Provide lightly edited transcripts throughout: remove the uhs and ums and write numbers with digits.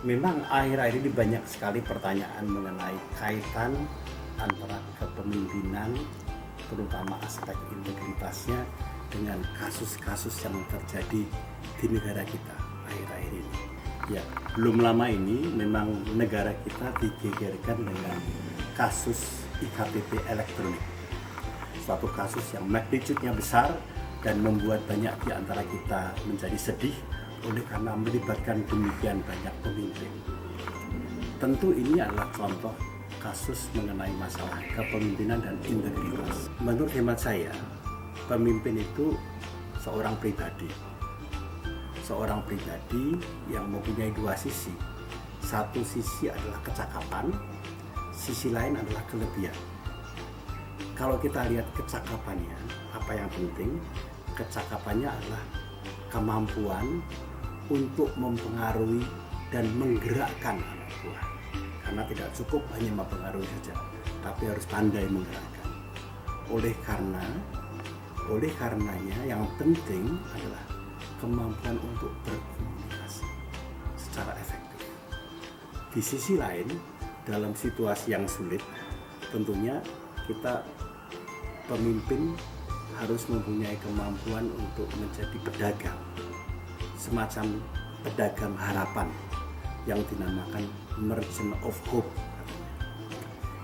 Memang akhir-akhir ini banyak sekali pertanyaan mengenai kaitan antara kepemimpinan, terutama aspek integritasnya, dengan kasus-kasus yang terjadi di negara kita akhir-akhir ini. Ya, belum lama ini memang negara kita digegerkan dengan kasus IKTP elektronik. Suatu kasus yang magnitude-nya besar dan membuat banyak di antara kita menjadi sedih oleh karena melibatkan demikian banyak pemimpin. Tentu ini adalah contoh kasus mengenai masalah kepemimpinan dan integritas. Menurut hemat saya, pemimpin itu seorang pribadi. Seorang pribadi yang mempunyai dua sisi. Satu sisi adalah kecakapan, sisi lain adalah kelebihan. Kalau kita lihat kecakapannya, apa yang penting? Kecakapannya adalah kemampuan untuk mempengaruhi dan menggerakkan anak buah. Karena tidak cukup hanya mempengaruhi saja, tapi harus pandai menggerakkan. Oleh karenanya yang penting adalah kemampuan untuk berkomunikasi secara efektif. Di sisi lain, dalam situasi yang sulit, tentunya kita pemimpin harus mempunyai kemampuan untuk menjadi pedagang, semacam pedagang harapan yang dinamakan merchant of hope.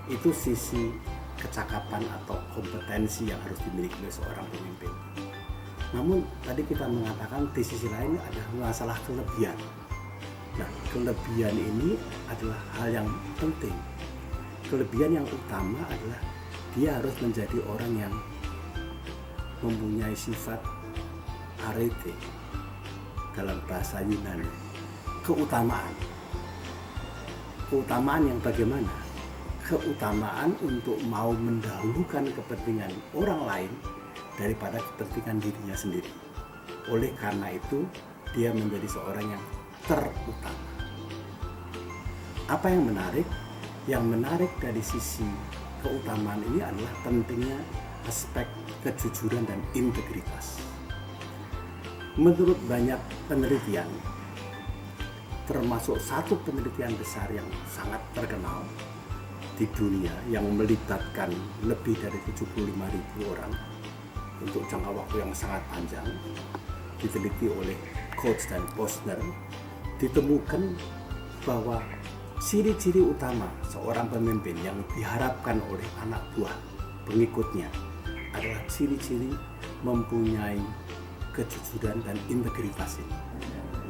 Itu sisi kecakapan atau kompetensi yang harus dimiliki oleh seorang pemimpin. Namun tadi kita mengatakan di sisi lain ada masalah kelebihan. Nah, kelebihan ini adalah hal yang penting. Kelebihan yang utama adalah dia harus menjadi orang yang mempunyai sifat arete, dalam bahasa Yunani, keutamaan. Keutamaan yang bagaimana? Keutamaan untuk mau mendahulukan kepentingan orang lain daripada kepentingan dirinya sendiri. Oleh karena itu, dia menjadi seorang yang terutama. Apa yang menarik? Yang menarik dari sisi keutamaan ini adalah pentingnya aspek kejujuran dan integritas. Menurut banyak penelitian, termasuk satu penelitian besar yang sangat terkenal di dunia yang melibatkan lebih dari 75.000 orang untuk jangka waktu yang sangat panjang, diteliti oleh Coates dan Posner, ditemukan bahwa ciri-ciri utama seorang pemimpin yang diharapkan oleh anak buah pengikutnya adalah ciri-ciri mempunyai kejujuran dan integritas ini.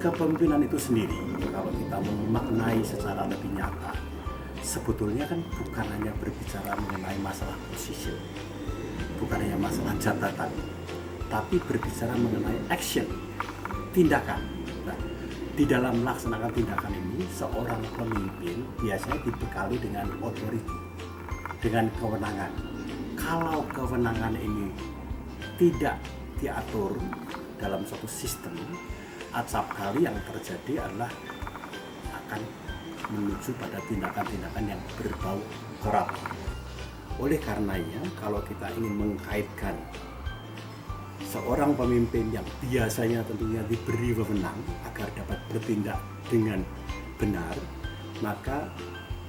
Kepemimpinan itu sendiri, kalau kita memaknai secara lebih nyata, sebetulnya kan bukan hanya berbicara mengenai masalah position, bukan hanya masalah jabatan, tapi berbicara mengenai action, tindakan. Nah, di dalam melaksanakan tindakan ini, seorang pemimpin biasanya dibekali dengan authority, dengan kewenangan. Kalau kewenangan ini tidak diatur dalam suatu sistem, acap kali yang terjadi adalah akan menuju pada tindakan-tindakan yang berbau korup. Oleh karenanya, kalau kita ingin mengkaitkan seorang pemimpin yang biasanya tentunya diberi wewenang agar dapat bertindak dengan benar, maka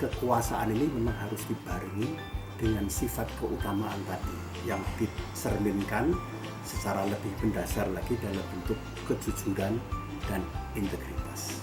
kekuasaan ini memang harus dibarengi dengan sifat keutamaan tadi yang dicerminkan secara lebih mendasar lagi dalam bentuk kejujuran dan integritas.